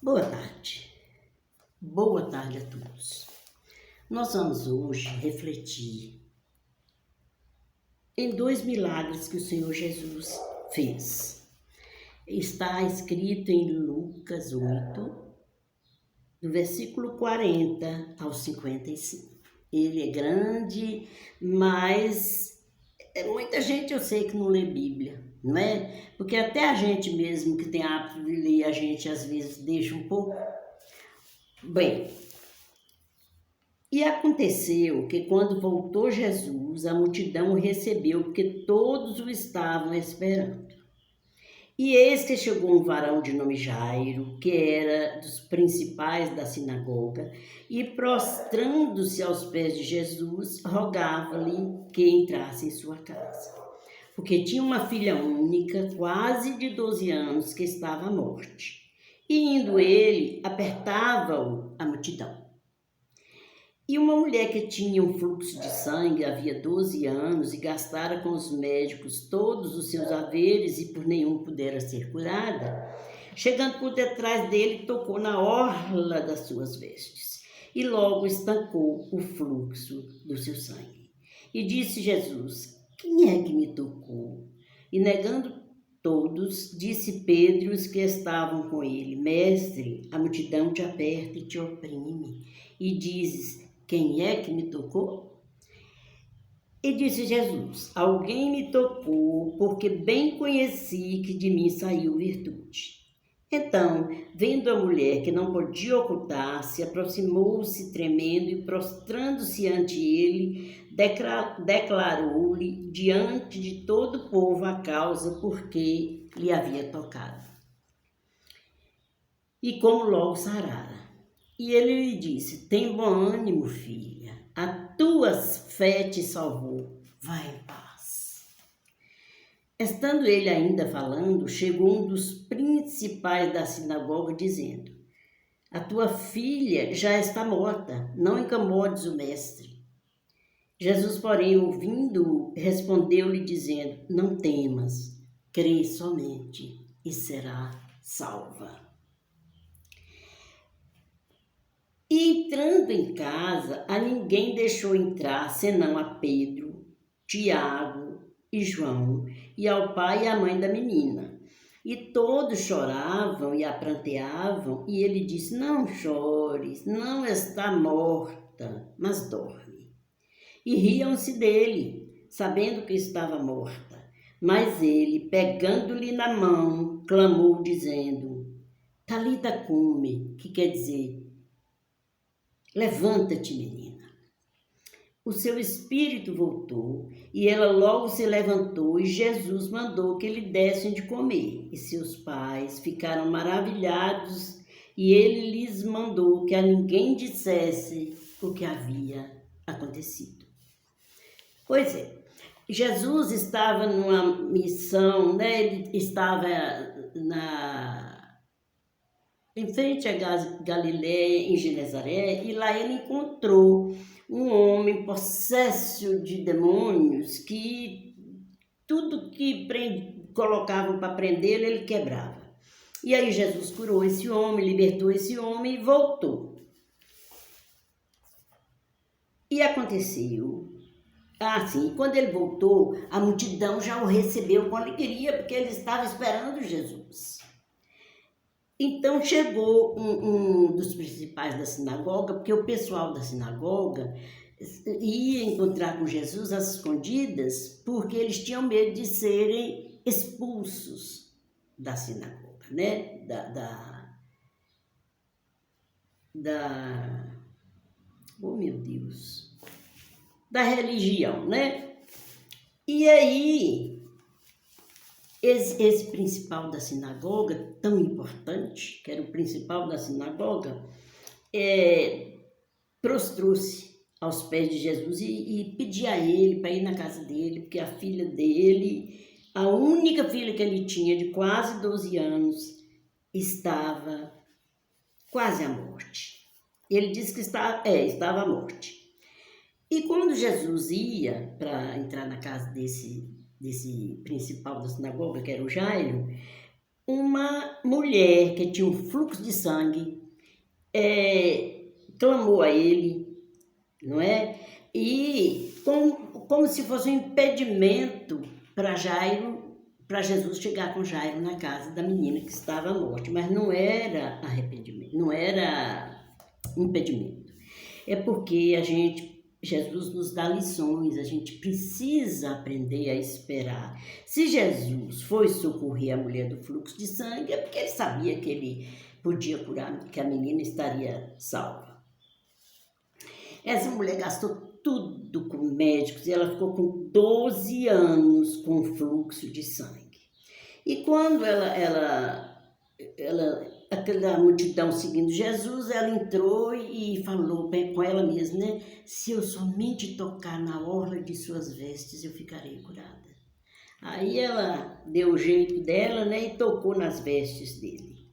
Boa tarde. Boa tarde a todos. Nós vamos hoje refletir em dois milagres que o Senhor Jesus fez. Está escrito em Lucas 8, do versículo 40 ao 55. Ele é grande, mas muita gente eu sei que não lê Bíblia, não é? Porque até a gente mesmo que tem hábito de ler, a gente às vezes deixa um pouco. Bem, e aconteceu que quando voltou Jesus, a multidão o recebeu, porque todos o estavam esperando. E eis que chegou um varão de nome Jairo, que era dos principais da sinagoga, e prostrando-se aos pés de Jesus, rogava-lhe que entrasse em sua casa, porque tinha uma filha única, quase de 12 anos, que estava à morte. E indo ele, apertava-o a multidão. E uma mulher que tinha um fluxo de sangue havia 12 anos e gastara com os médicos todos os seus haveres e por nenhum pudera ser curada, chegando por detrás dele, tocou na orla das suas vestes e logo estancou o fluxo do seu sangue. E disse Jesus: quem é que me tocou? E negando todos, disse Pedro e os que estavam com ele: Mestre, a multidão te aperta e te oprime. E dizes: quem é que me tocou? E disse Jesus: alguém me tocou, porque bem conheci que de mim saiu virtude. Então, vendo a mulher que não podia ocultar-se, aproximou-se tremendo e prostrando-se ante ele, declarou-lhe diante de todo o povo a causa por que lhe havia tocado. E como logo sarara. E ele lhe disse: tem bom ânimo, filha, a tua fé te salvou, vai em paz. Estando ele ainda falando, chegou um dos principais da sinagoga, dizendo: a tua filha já está morta, não incomodes o mestre. Jesus, porém, ouvindo, respondeu-lhe, dizendo: não temas, crê somente e será salva. E entrando em casa, a ninguém deixou entrar, senão a Pedro, Tiago e João, e ao pai e à mãe da menina. E todos choravam e a pranteavam, e ele disse: não chores, não está morta, mas dorme. E riam-se dele, sabendo que estava morta. Mas ele, pegando-lhe na mão, clamou, dizendo: Talita cumi, que quer dizer: levanta-te, menina. O seu espírito voltou e ela logo se levantou e Jesus mandou que lhe dessem de comer. E seus pais ficaram maravilhados e ele lhes mandou que a ninguém dissesse o que havia acontecido. Pois é, Jesus estava numa missão, ele estava em frente a Galiléia, em Genezaré, e lá ele encontrou um homem possesso de demônios que tudo que colocavam para prendê-lo, ele quebrava. E aí Jesus curou esse homem, libertou esse homem e voltou. E aconteceu assim, quando ele voltou, a multidão já o recebeu com alegria, porque ele estava esperando Jesus. Então chegou um dos principais da sinagoga, porque o pessoal da sinagoga ia encontrar com Jesus às escondidas, porque eles tinham medo de serem expulsos da sinagoga, né? Oh meu Deus, da religião, né? E aí, esse principal da sinagoga, tão importante, que era o principal da sinagoga, prostrou-se aos pés de Jesus e pedia a ele para ir na casa dele, porque a filha dele, a única filha que ele tinha, de quase 12 anos, estava quase à morte. Ele disse que estava à morte. E quando Jesus ia para entrar na casa desse principal da sinagoga, que era o Jairo, uma mulher que tinha um fluxo de sangue clamou a ele, não é? E como se fosse um impedimento para Jesus chegar com Jairo na casa da menina que estava morta, mas não era arrependimento, não era impedimento. É porque Jesus nos dá lições, a gente precisa aprender a esperar. Se Jesus foi socorrer a mulher do fluxo de sangue, é porque ele sabia que ele podia curar, que a menina estaria salva. Essa mulher gastou tudo com médicos e ela ficou com 12 anos com fluxo de sangue. E quando aquela multidão seguindo Jesus, ela entrou e falou com ela mesma, né? Se eu somente tocar na orla de suas vestes, eu ficarei curada. Aí ela deu o jeito dela, né? E tocou nas vestes dele.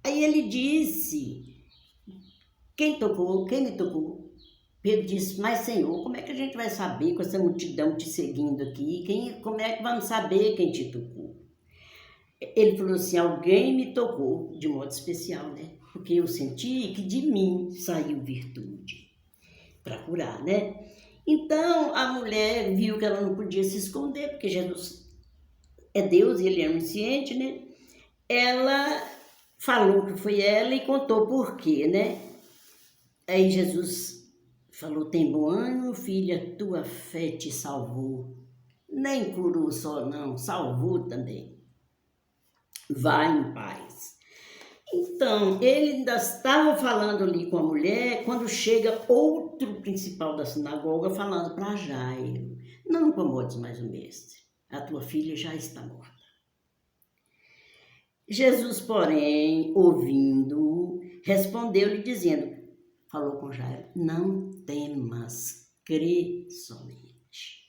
Aí ele disse, quem me tocou? Pedro disse, mas Senhor, como é que a gente vai saber com essa multidão te seguindo aqui? Como é que vamos saber quem te tocou? Ele falou assim, alguém me tocou de modo especial, né? Porque eu senti que de mim saiu virtude para curar, né? Então a mulher viu que ela não podia se esconder, porque Jesus é Deus e ele é onisciente, né? Ela falou que foi ela e contou por quê, né? Aí Jesus falou, tem bom ânimo, filha, tua fé te salvou. Nem curou só não, salvou também. Vai em paz. Então, ele ainda estava falando ali com a mulher, quando chega outro principal da sinagoga falando para Jairo, não incomodes mais o mestre, a tua filha já está morta. Jesus, porém, ouvindo, respondeu-lhe dizendo, falou com Jairo, não temas, crê somente.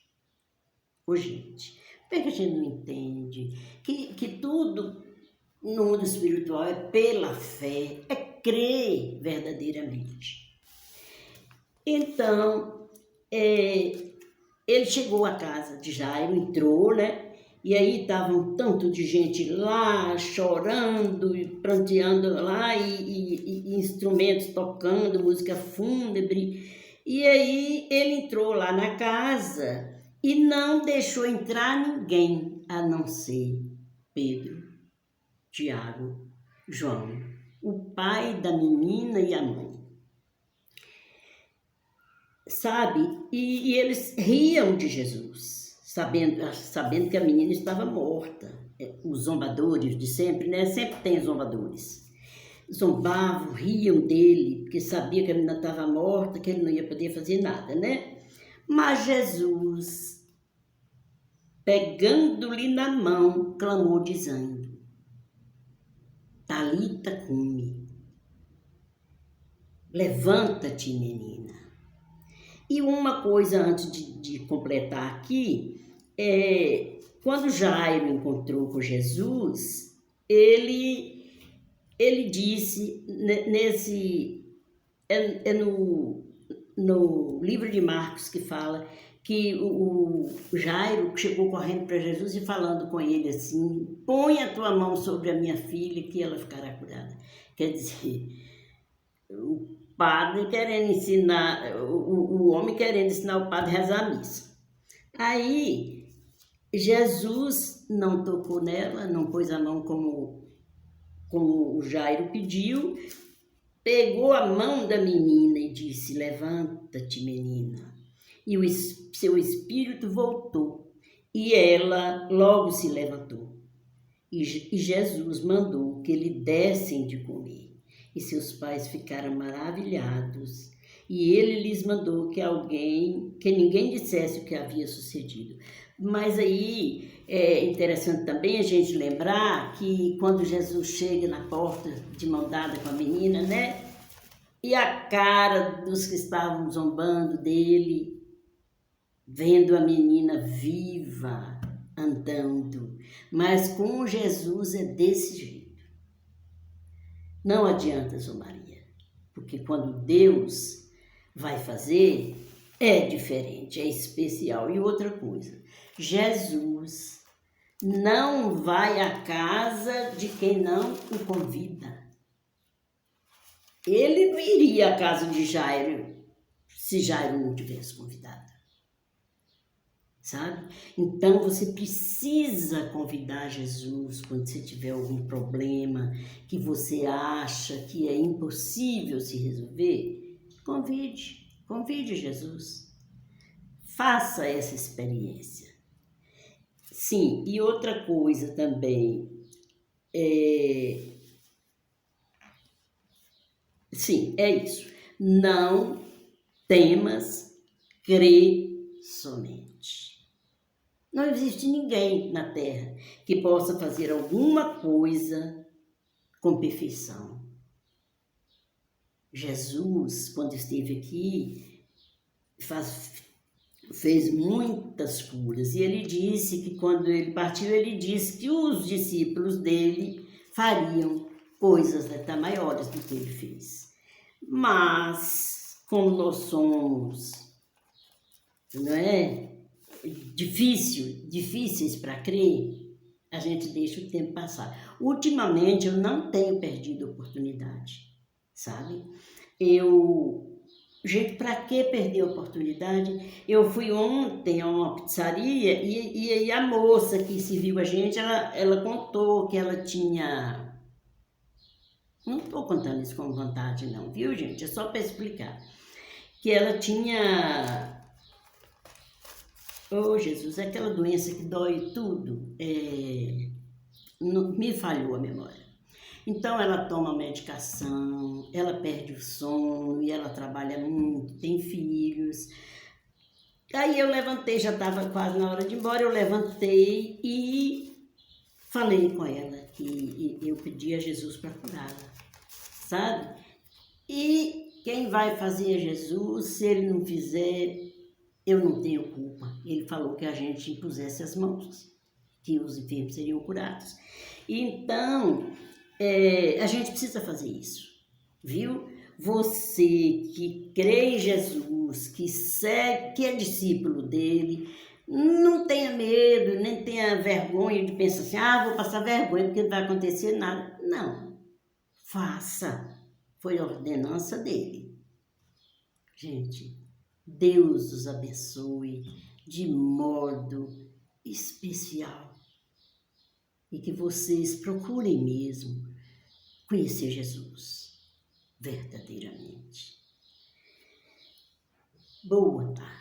Ô gente, por que a gente não entende que tudo no mundo espiritual é pela fé, é crer verdadeiramente? Então, ele chegou à casa de Jairo, entrou, né? E aí estava um tanto de gente lá, chorando e pranteando lá, e instrumentos tocando, música fúnebre. E aí ele entrou lá na casa e não deixou entrar ninguém, a não ser Pedro, Tiago, João, o pai da menina e a mãe. Sabe? E eles riam de Jesus, sabendo que a menina estava morta. Os zombadores de sempre, né? Sempre tem zombadores. Zombavam, riam dele, porque sabia que a menina estava morta, que ele não ia poder fazer nada, né? Mas Jesus, pegando-lhe na mão, clamou dizendo, Talita cumi, levanta-te, menina. E uma coisa antes de completar aqui, quando Jairo encontrou com Jesus, ele disse, no livro de Marcos que fala que o Jairo chegou correndo para Jesus e falando com ele assim, põe a tua mão sobre a minha filha que ela ficará curada. Quer dizer, o padre querendo ensinar, o homem querendo ensinar o padre a rezar a missa. Aí, Jesus não tocou nela, não pôs a mão como o Jairo pediu, pegou a mão da menina e disse, levanta-te, menina. E seu espírito voltou, e ela logo se levantou. E Jesus mandou que lhe dessem de comer. E seus pais ficaram maravilhados. E ele lhes mandou que ninguém dissesse o que havia sucedido. Mas aí é interessante também a gente lembrar que quando Jesus chega na porta de mão dada com a menina, né? E a cara dos que estavam zombando dele, vendo a menina viva, andando. Mas com Jesus é desse jeito. Não adianta zombaria, porque quando Deus vai fazer, é diferente, é especial. E outra coisa, Jesus não vai à casa de quem não o convida. Ele não iria à casa de Jairo se Jairo não tivesse convidado. Sabe? Então você precisa convidar Jesus quando você tiver algum problema que você acha que é impossível se resolver. Convide Jesus. Faça essa experiência. Sim, e outra coisa também, sim, é isso. Não temas, crê somente. Não existe ninguém na Terra que possa fazer alguma coisa com perfeição. Jesus, quando esteve aqui, fez muitas curas. E ele disse que quando ele partiu, ele disse que os discípulos dele fariam coisas até maiores do que ele fez. Mas, como nós somos, não é? Difíceis para crer, a gente deixa o tempo passar. Ultimamente eu não tenho perdido a oportunidade, sabe? Gente, para que perder a oportunidade? Eu fui ontem a uma pizzaria e aí a moça que serviu a gente, ela contou que ela tinha... Não estou contando isso com vontade não, viu gente? É só para explicar. Que ela tinha... Oh, Jesus, é aquela doença que dói tudo. Me falhou a memória. Então, ela toma medicação, ela perde o sono e ela trabalha muito, tem filhos. Aí eu levantei, já estava quase na hora de ir embora, eu levantei e falei com ela que eu pedi a Jesus para curá-la, sabe? E quem vai fazer é Jesus, se ele não fizer, eu não tenho culpa. Ele falou que a gente impusesse as mãos, que os enfermos seriam curados. Então, a gente precisa fazer isso, viu? Você que crê em Jesus, que segue, que é discípulo dele, não tenha medo, nem tenha vergonha de pensar assim, vou passar vergonha porque não vai acontecer nada. Não, faça. Foi a ordenança dele. Gente, Deus os abençoe de modo especial e que vocês procurem mesmo conhecer Jesus verdadeiramente. Boa tarde.